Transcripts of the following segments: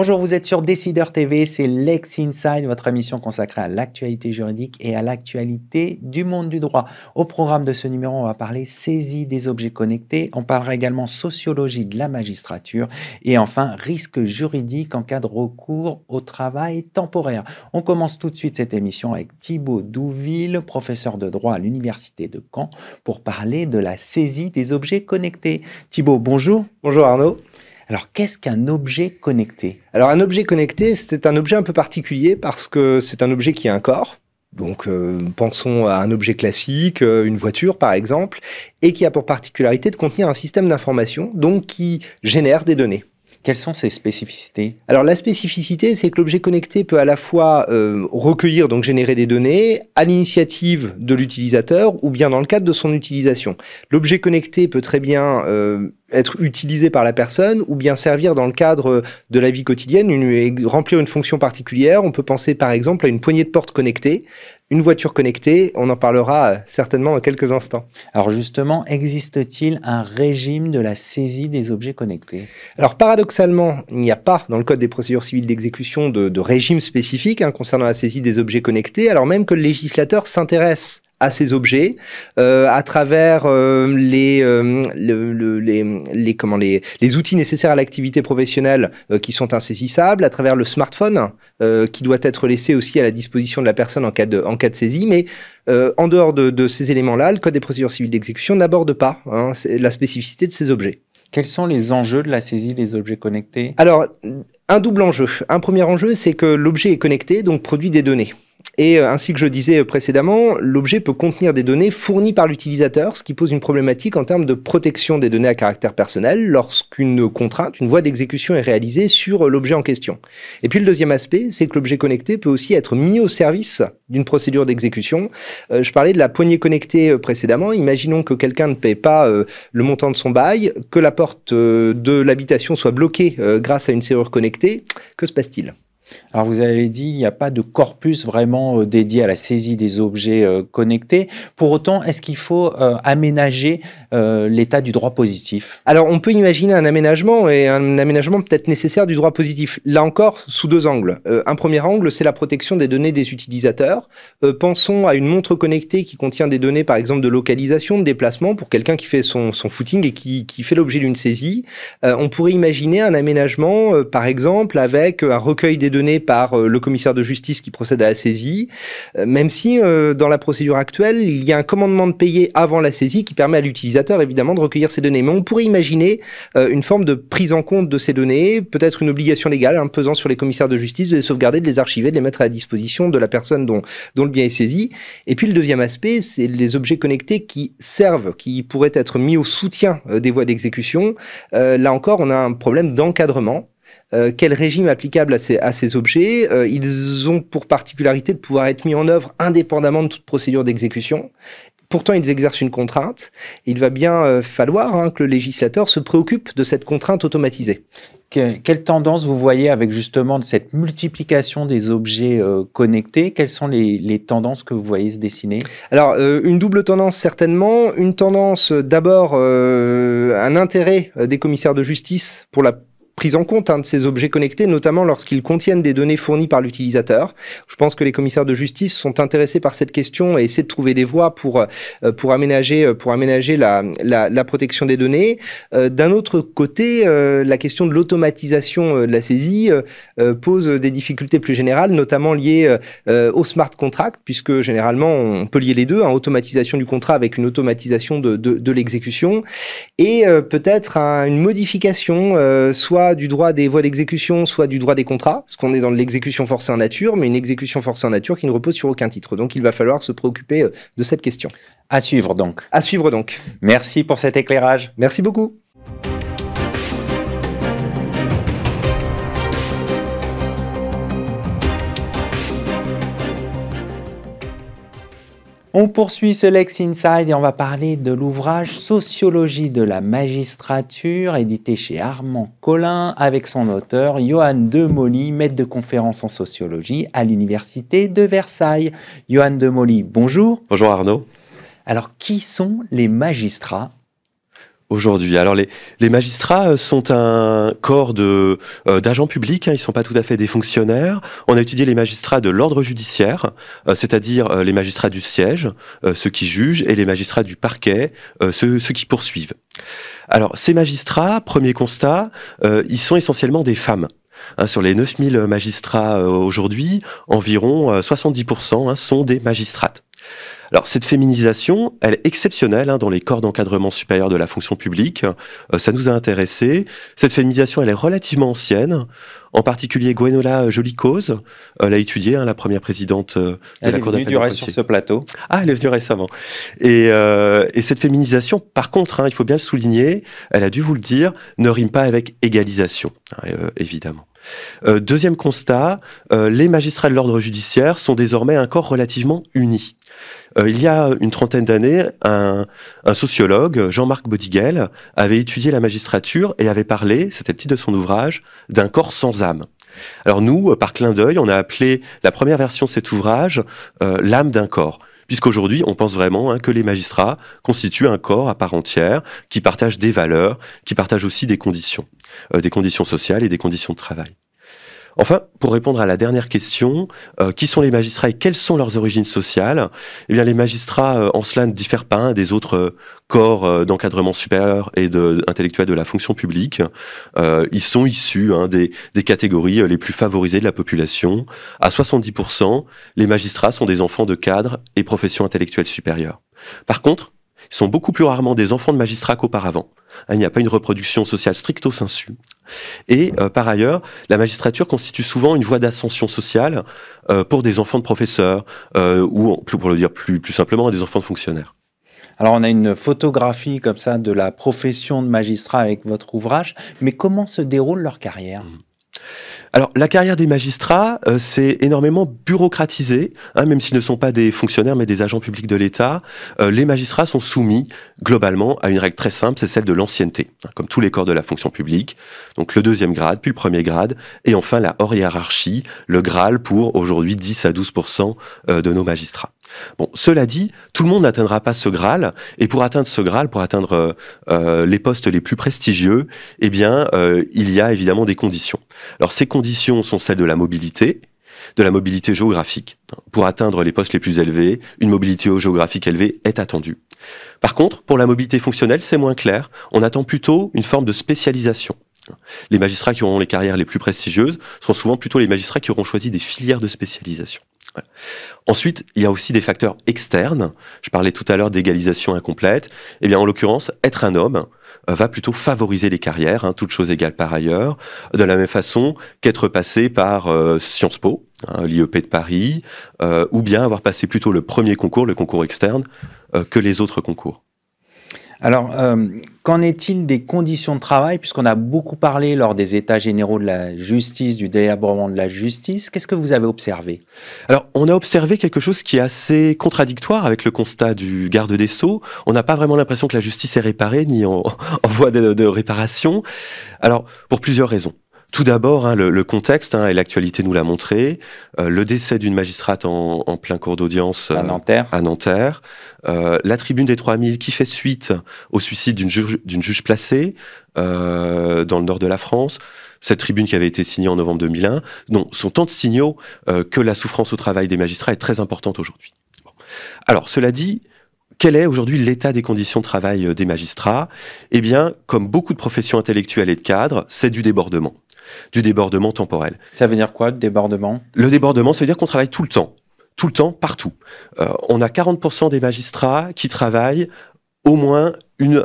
Bonjour, vous êtes sur Décideur TV, c'est Lex Inside, votre émission consacrée à l'actualité juridique et à l'actualité du monde du droit. Au programme de ce numéro, on va parler saisie des objets connectés, on parlera également sociologie de la magistrature et enfin risque juridique en cas de recours au travail temporaire. On commence tout de suite cette émission avec Thibaut Douville, professeur de droit à l'université de Caen, pour parler de la saisie des objets connectés. Thibaut, bonjour. Bonjour Arnaud. Alors, qu'est-ce qu'un objet connecté? Alors, un objet connecté, c'est un objet un peu particulier parce que c'est un objet qui a un corps. Donc, pensons à un objet classique, une voiture par exemple, et qui a pour particularité de contenir un système d'information, donc qui génère des données. Quelles sont ses spécificités? Alors la spécificité, c'est que l'objet connecté peut à la fois recueillir, donc générer des données, à l'initiative de l'utilisateur ou bien dans le cadre de son utilisation. L'objet connecté peut très bien être utilisé par la personne ou bien servir dans le cadre de la vie quotidienne, remplir une fonction particulière. On peut penser par exemple à une poignée de porte connectée, une voiture connectée, on en parlera certainement dans quelques instants. Alors justement, existe-t-il un régime de la saisie des objets connectés? Alors paradoxalement, il n'y a pas dans le Code des procédures civiles d'exécution de régime spécifique concernant la saisie des objets connectés, alors même que le législateur s'intéresse à ces objets à travers les outils nécessaires à l'activité professionnelle qui sont insaisissables, à travers le smartphone qui doit être laissé aussi à la disposition de la personne en cas de saisie, mais en dehors de ces éléments-là, le Code des procédures civiles d'exécution n'aborde pas la spécificité de ces objets. Quels sont les enjeux de la saisie des objets connectés? Alors, un double enjeu. Un premier enjeu, c'est que l'objet est connecté, donc produit des données. Et ainsi que je disais précédemment, l'objet peut contenir des données fournies par l'utilisateur, ce qui pose une problématique en termes de protection des données à caractère personnel lorsqu'une contrainte, une voie d'exécution est réalisée sur l'objet en question. Et puis le deuxième aspect, c'est que l'objet connecté peut aussi être mis au service d'une procédure d'exécution. Je parlais de la poignée connectée précédemment. Imaginons que quelqu'un ne paie pas le montant de son bail, que la porte de l'habitation soit bloquée grâce à une serrure connectée. Que se passe-t-il ? Alors vous avez dit il n'y a pas de corpus vraiment dédié à la saisie des objets connectés. Pour autant, est-ce qu'il faut aménager l'état du droit positif? Alors on peut imaginer un aménagement et un aménagement peut-être nécessaire du droit positif. Là encore, sous deux angles. Un premier angle, c'est la protection des données des utilisateurs. Pensons à une montre connectée qui contient des données par exemple de localisation, de déplacement pour quelqu'un qui fait son footing et qui fait l'objet d'une saisie. On pourrait imaginer un aménagement par exemple avec un recueil des données par le commissaire de justice qui procède à la saisie, même si dans la procédure actuelle, il y a un commandement de payer avant la saisie qui permet à l'utilisateur évidemment de recueillir ces données. Mais on pourrait imaginer une forme de prise en compte de ces données, peut-être une obligation légale pesant sur les commissaires de justice de les sauvegarder, de les archiver, de les mettre à la disposition de la personne dont le bien est saisi. Et puis le deuxième aspect, c'est les objets connectés qui servent, qui pourraient être mis au soutien des voies d'exécution. Là encore, on a un problème d'encadrement. Quel régime applicable à ces objets? Ils ont pour particularité de pouvoir être mis en œuvre indépendamment de toute procédure d'exécution. Pourtant, ils exercent une contrainte. Il va bien falloir que le législateur se préoccupe de cette contrainte automatisée. Quelle tendance vous voyez avec justement cette multiplication des objets connectés? Quelles sont les tendances que vous voyez se dessiner? Alors, une double tendance certainement. Une tendance d'abord, un intérêt des commissaires de justice pour la prise en compte de ces objets connectés, notamment lorsqu'ils contiennent des données fournies par l'utilisateur. Je pense que les commissaires de justice sont intéressés par cette question et essaient de trouver des voies pour aménager la protection des données. D'un autre côté, la question de l'automatisation de la saisie pose des difficultés plus générales, notamment liées au smart contract, puisque généralement on peut lier les deux, automatisation du contrat avec une automatisation de l'exécution, et peut-être une modification soit du droit des voies d'exécution, soit du droit des contrats, parce qu'on est dans l'exécution forcée en nature, mais une exécution forcée en nature qui ne repose sur aucun titre. Donc il va falloir se préoccuper de cette question. À suivre donc. À suivre donc. Merci pour cet éclairage. Merci beaucoup. On poursuit ce Lex Inside et on va parler de l'ouvrage Sociologie de la magistrature, édité chez Armand Collin, avec son auteur Johan Demolly, maître de conférence en sociologie à l'université de Versailles. Johan Demolly, bonjour. Bonjour Arnaud. Alors, qui sont les magistrats ? Aujourd'hui. Alors les magistrats sont un corps d'agents publics, hein, ils ne sont pas tout à fait des fonctionnaires. On a étudié les magistrats de l'ordre judiciaire, c'est-à-dire les magistrats du siège, ceux qui jugent, et les magistrats du parquet, ceux qui poursuivent. Alors ces magistrats, premier constat, ils sont essentiellement des femmes. Hein, sur les 9000 magistrats aujourd'hui, environ 70% sont des magistrates. Alors cette féminisation, elle est exceptionnelle dans les corps d'encadrement supérieur de la fonction publique. Ça nous a intéressés. Cette féminisation, elle est relativement ancienne. En particulier, Gwenola Joly-Coz l'a étudiée, la première présidente de la Cour d'appel. Elle est venue du reste sur ce plateau. Ah, elle est venue récemment. Et cette féminisation, par contre, il faut bien le souligner, elle a dû vous le dire, ne rime pas avec égalisation, évidemment. Deuxième constat, les magistrats de l'ordre judiciaire sont désormais un corps relativement uni. Il y a une trentaine d'années, un sociologue, Jean-Marc Bodiguel, avait étudié la magistrature et avait parlé, c'était le titre de son ouvrage, d'un corps sans âme. Alors nous, par clin d'œil, on a appelé la première version de cet ouvrage l'âme d'un corps. Puisqu'aujourd'hui, on pense vraiment que les magistrats constituent un corps à part entière, qui partage des valeurs, qui partage aussi des conditions sociales et des conditions de travail. Enfin, pour répondre à la dernière question, qui sont les magistrats et quelles sont leurs origines sociales ? Eh bien, les magistrats, en cela, ne diffèrent pas des autres corps d'encadrement supérieur et intellectuel de la fonction publique. Ils sont issus des catégories les plus favorisées de la population. À 70%, les magistrats sont des enfants de cadres et professions intellectuelles supérieures. Par contre, ils sont beaucoup plus rarement des enfants de magistrats qu'auparavant. Il n'y a pas une reproduction sociale stricto sensu. Et par ailleurs, la magistrature constitue souvent une voie d'ascension sociale pour des enfants de professeurs ou, pour le dire plus simplement, des enfants de fonctionnaires. Alors, on a une photographie comme ça de la profession de magistrat avec votre ouvrage, mais comment se déroule leur carrière ? Alors, la carrière des magistrats, c'est énormément bureaucratisé, même s'ils ne sont pas des fonctionnaires, mais des agents publics de l'État. Les magistrats sont soumis, globalement, à une règle très simple, c'est celle de l'ancienneté, comme tous les corps de la fonction publique. Donc, le 2e grade, puis le 1er grade, et enfin la hors hiérarchie, le Graal pour, aujourd'hui, 10 à 12% de nos magistrats. Bon, cela dit, tout le monde n'atteindra pas ce Graal, et pour atteindre ce Graal, pour atteindre les postes les plus prestigieux, eh bien, il y a évidemment des conditions. Alors, ces conditions sont celles de la mobilité géographique. Pour atteindre les postes les plus élevés, une mobilité géographique élevée est attendue. Par contre, pour la mobilité fonctionnelle, c'est moins clair. On attend plutôt une forme de spécialisation. Les magistrats qui auront les carrières les plus prestigieuses seront souvent plutôt les magistrats qui auront choisi des filières de spécialisation. Voilà. Ensuite, il y a aussi des facteurs externes. Je parlais tout à l'heure d'égalisation incomplète. Eh bien, en l'occurrence, être un homme va plutôt favoriser les carrières, toutes choses égales par ailleurs, de la même façon qu'être passé par Sciences Po, l'IEP de Paris, ou bien avoir passé plutôt le premier concours, le concours externe, que les autres concours. Alors, qu'en est-il des conditions de travail, puisqu'on a beaucoup parlé lors des états généraux de la justice, du délabrement de la justice, qu'est-ce que vous avez observé ? Alors, on a observé quelque chose qui est assez contradictoire avec le constat du garde des Sceaux. On n'a pas vraiment l'impression que la justice est réparée, ni en voie de réparation. Alors, pour plusieurs raisons. Tout d'abord, le contexte, et l'actualité nous l'a montré, le décès d'une magistrate en plein cours d'audience à Nanterre, la tribune des 3000 qui fait suite au suicide d'une juge placée dans le nord de la France, cette tribune qui avait été signée en novembre 2001, donc sont tant de signaux que la souffrance au travail des magistrats est très importante aujourd'hui. Bon. Alors, cela dit, quel est aujourd'hui l'état des conditions de travail des magistrats ? Eh bien, comme beaucoup de professions intellectuelles et de cadres, c'est du débordement temporel. Ça veut dire quoi, le débordement ? Le débordement, ça veut dire qu'on travaille tout le temps, partout. On a 40% des magistrats qui travaillent au moins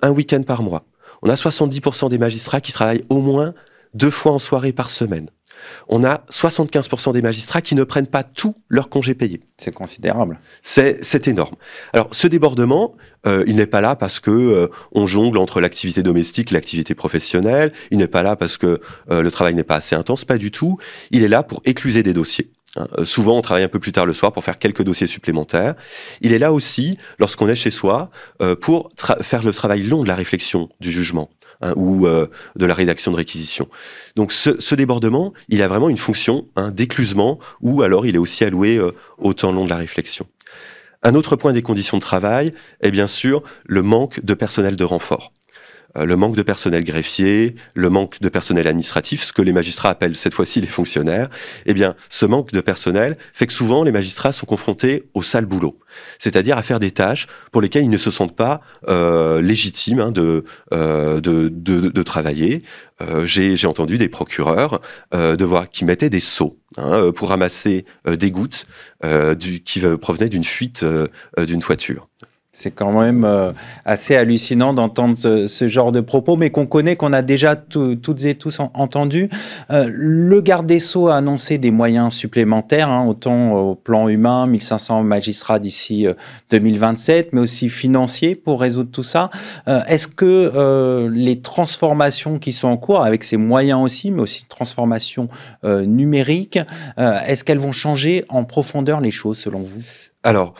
un week-end par mois. On a 70% des magistrats qui travaillent au moins 2 fois en soirée par semaine. On a 75% des magistrats qui ne prennent pas tous leurs congés payés. C'est considérable. C'est énorme. Alors, ce débordement, il n'est pas là parce que on jongle entre l'activité domestique et l'activité professionnelle. Il n'est pas là parce que le travail n'est pas assez intense. Pas du tout. Il est là pour écluser des dossiers. Souvent, on travaille un peu plus tard le soir pour faire quelques dossiers supplémentaires. Il est là aussi, lorsqu'on est chez soi, pour faire le travail long de la réflexion, du jugement, ou de la rédaction de réquisition. Donc ce débordement, il a vraiment une fonction d'éclusement, ou alors il est aussi alloué au temps long de la réflexion. Un autre point des conditions de travail est bien sûr le manque de personnel de renfort. le manque de personnel greffier, le manque de personnel administratif, ce que les magistrats appellent cette fois-ci les fonctionnaires, eh bien, ce manque de personnel fait que souvent les magistrats sont confrontés au sale boulot, c'est-à-dire à faire des tâches pour lesquelles ils ne se sentent pas légitimes de travailler. J'ai entendu des procureurs qui mettaient des seaux pour ramasser des gouttes qui provenaient d'une fuite d'une toiture. C'est quand même assez hallucinant d'entendre ce genre de propos, mais qu'on connaît, qu'on a déjà toutes et tous entendu. Le garde des Sceaux a annoncé des moyens supplémentaires, autant au plan humain, 1500 magistrats d'ici 2027, mais aussi financiers pour résoudre tout ça. Est-ce que les transformations qui sont en cours, avec ces moyens aussi, mais aussi transformations numériques, est-ce qu'elles vont changer en profondeur les choses selon vous ? Alors,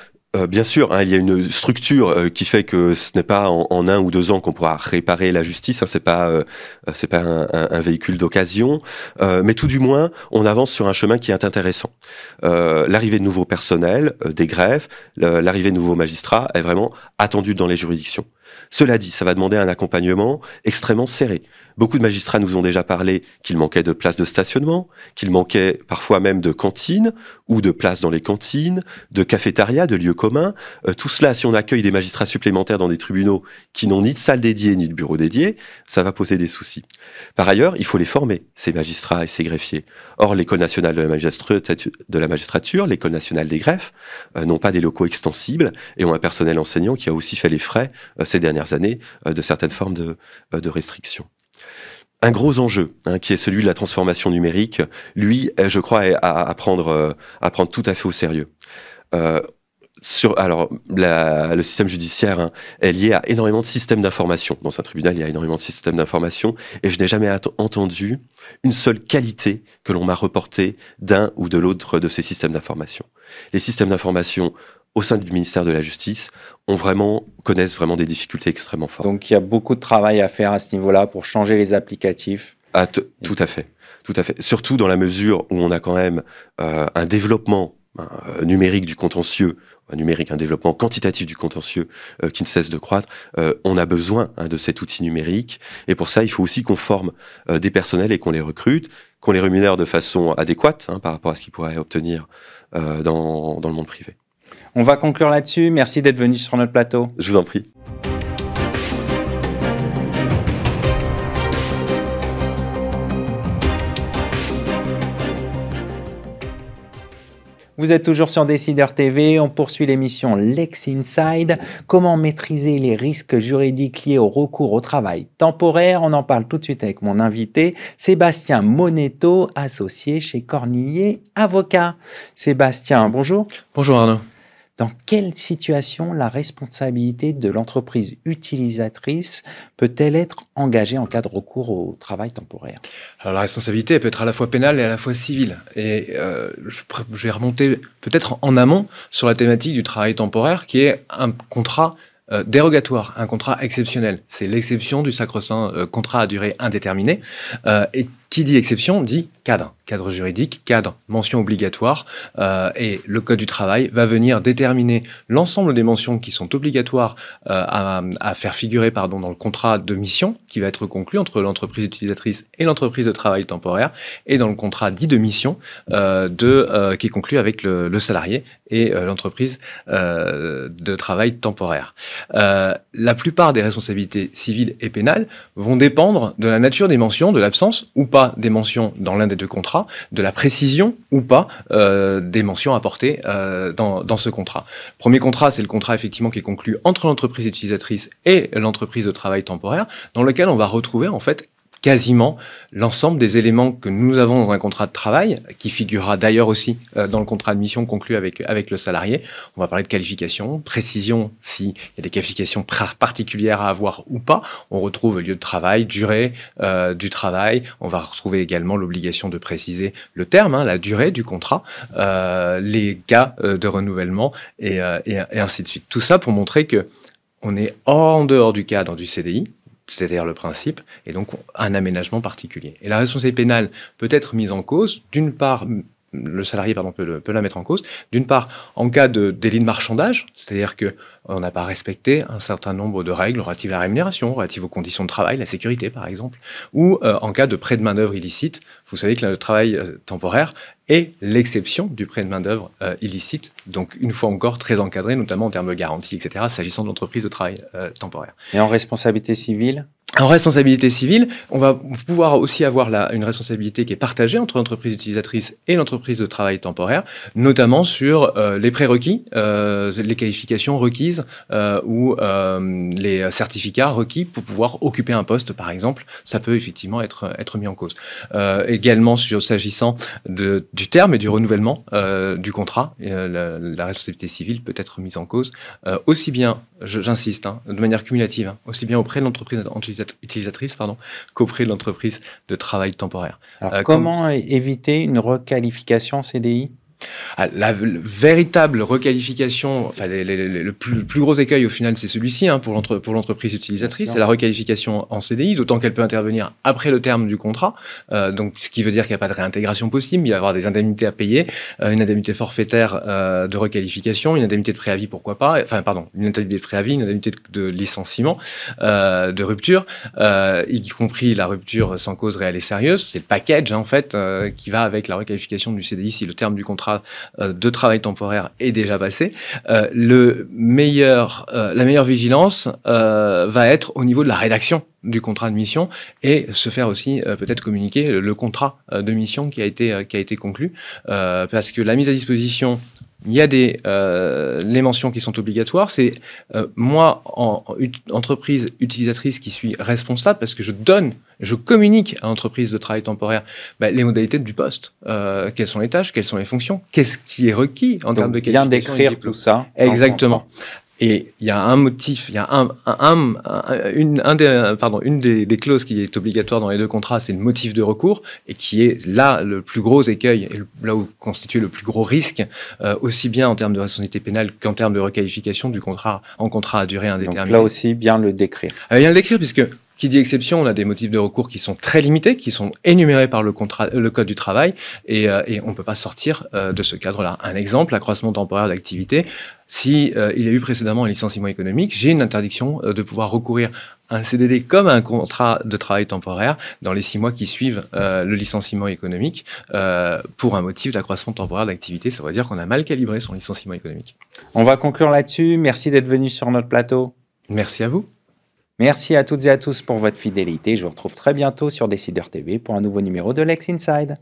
bien sûr, il y a une structure qui fait que ce n'est pas en 1 ou 2 ans qu'on pourra réparer la justice. C'est pas un véhicule d'occasion, mais tout du moins, on avance sur un chemin qui est intéressant. L'arrivée de nouveaux personnels, des greffes, l'arrivée de nouveaux magistrats est vraiment attendue dans les juridictions. Cela dit, ça va demander un accompagnement extrêmement serré. Beaucoup de magistrats nous ont déjà parlé qu'il manquait de places de stationnement, qu'il manquait parfois même de cantines ou de places dans les cantines, de cafétérias, de lieux communs. Tout cela, si on accueille des magistrats supplémentaires dans des tribunaux qui n'ont ni de salle dédiée ni de bureau dédié, ça va poser des soucis. Par ailleurs, il faut les former, ces magistrats et ces greffiers. Or, l'École nationale de la magistrature, l'École nationale des greffes, n'ont pas des locaux extensibles et ont un personnel enseignant qui a aussi fait les frais ces dernières années de certaines formes de restrictions. Un gros enjeu, qui est celui de la transformation numérique, lui, je crois, est à prendre tout à fait au sérieux. Le système judiciaire est lié à énormément de systèmes d'information. Dans un tribunal, il y a énormément de systèmes d'information, et je n'ai jamais entendu une seule qualité que l'on m'a reportée d'un ou de l'autre de ces systèmes d'information. Les systèmes d'information au sein du ministère de la Justice connaissent vraiment des difficultés extrêmement fortes. Donc il y a beaucoup de travail à faire à ce niveau-là pour changer les applicatifs. Tout à fait. Surtout dans la mesure où on a quand même un développement numérique du contentieux, un développement quantitatif du contentieux qui ne cesse de croître. On a besoin de cet outil numérique, et pour ça, il faut aussi qu'on forme des personnels et qu'on les recrute, qu'on les rémunère de façon adéquate par rapport à ce qu'ils pourraient obtenir dans le monde privé. On va conclure là-dessus. Merci d'être venu sur notre plateau. Je vous en prie. Vous êtes toujours sur Décideur TV, on poursuit l'émission Lex Inside. Comment maîtriser les risques juridiques liés au recours au travail temporaire? On en parle tout de suite avec mon invité, Sébastien Monetto, associé chez Cornillier Avocat. Sébastien, bonjour. Bonjour Arnaud. Dans quelle situation la responsabilité de l'entreprise utilisatrice peut-elle être engagée en cas de recours au travail temporaire? Alors la responsabilité elle peut être à la fois pénale et à la fois civile. Et je vais remonter peut-être en amont sur la thématique du travail temporaire, qui est un contrat dérogatoire, un contrat exceptionnel. C'est l'exception du sacro-saint contrat à durée indéterminée. Et qui dit exception dit cadre. Cadre juridique, cadre, mention obligatoire. Et le Code du travail va venir déterminer l'ensemble des mentions qui sont obligatoires à faire figurer dans le contrat de mission qui va être conclu entre l'entreprise utilisatrice et l'entreprise de travail temporaire, et dans le contrat dit de mission qui est conclu avec le salarié et l'entreprise de travail temporaire. La plupart des responsabilités civiles et pénales vont dépendre de la nature des mentions, de l'absence ou pas des mentions dans l'un des deux contrats, de la précision ou pas des mentions apportées dans ce contrat. Premier contrat, c'est le contrat effectivement qui est conclu entre l'entreprise utilisatrice et l'entreprise de travail temporaire, dans lequel on va retrouver en fait quasiment l'ensemble des éléments que nous avons dans un contrat de travail, qui figurera d'ailleurs aussi dans le contrat de mission conclu avec le salarié. On va parler de qualification, précision, s'il y a des qualifications particulières à avoir ou pas. On retrouve lieu de travail, durée du travail. On va retrouver également l'obligation de préciser le terme, la durée du contrat, les cas de renouvellement et ainsi de suite. Tout ça pour montrer que on est en dehors du cadre du CDI, c'est-à-dire le principe, et donc un aménagement particulier. Et la responsabilité pénale peut être mise en cause, d'une part, le salarié peut la mettre en cause. D'une part, en cas de délit de marchandage, c'est-à-dire que on n'a pas respecté un certain nombre de règles relatives à la rémunération, relatives aux conditions de travail, la sécurité par exemple, ou en cas de prêt de main-d'œuvre illicite. Vous savez que le travail temporaire est l'exception du prêt de main-d'œuvre illicite, donc une fois encore très encadré, notamment en termes de garantie, etc., s'agissant de l'entreprise de travail temporaire. Et en responsabilité civile ? En responsabilité civile, on va pouvoir aussi avoir une responsabilité qui est partagée entre l'entreprise utilisatrice et l'entreprise de travail temporaire, notamment sur les prérequis, les qualifications requises ou les certificats requis pour pouvoir occuper un poste, par exemple. Ça peut effectivement être mis en cause. Également, s'agissant du terme et du renouvellement du contrat, la responsabilité civile peut être mise en cause aussi bien, j'insiste, de manière cumulative, aussi bien auprès de l'entreprise utilisatrice qu'auprès de l'entreprise de travail temporaire. Alors, comment éviter une requalification CDI ? La véritable requalification, enfin le plus gros écueil au final, c'est celui-ci pour l'entreprise utilisatrice, c'est la requalification en CDI, d'autant qu'elle peut intervenir après le terme du contrat, donc ce qui veut dire qu'il n'y a pas de réintégration possible, il va y avoir des indemnités à payer, une indemnité forfaitaire de requalification, une indemnité de préavis, pourquoi pas, une indemnité de préavis, une indemnité de licenciement, de rupture, y compris la rupture sans cause réelle et sérieuse, c'est le package en fait qui va avec la requalification du CDI si le terme du contrat de travail temporaire est déjà passé. La meilleure vigilance va être au niveau de la rédaction du contrat de mission et se faire aussi peut-être communiquer le contrat de mission qui a été conclu, parce que la mise à disposition, il y a les mentions qui sont obligatoires. C'est moi, en entreprise utilisatrice, qui suis responsable parce que je communique à l'entreprise de travail temporaire les modalités du poste. Quelles sont les tâches, quelles sont les fonctions, qu'est-ce qui est requis en termes de qualification. Bien décrire tout ça. Exactement. Et il y a un motif, il y a une des clauses qui est obligatoire dans les deux contrats, c'est le motif de recours, et qui est là le plus gros écueil, et là où constitue le plus gros risque, aussi bien en termes de responsabilité pénale qu'en termes de requalification du contrat en contrat à durée indéterminée. Donc là aussi, bien le décrire. Bien le décrire, puisque qui dit exception, on a des motifs de recours qui sont très limités, qui sont énumérés par le Code du travail, et on ne peut pas sortir de ce cadre-là. Un exemple, l'accroissement temporaire d'activité. Si il y a eu précédemment un licenciement économique, j'ai une interdiction de pouvoir recourir à un CDD comme à un contrat de travail temporaire dans les 6 mois qui suivent le licenciement économique pour un motif d'accroissement temporaire d'activité. Ça veut dire qu'on a mal calibré son licenciement économique. On va conclure là-dessus. Merci d'être venu sur notre plateau. Merci à vous. Merci à toutes et à tous pour votre fidélité. Je vous retrouve très bientôt sur Décideur TV pour un nouveau numéro de Lex Inside.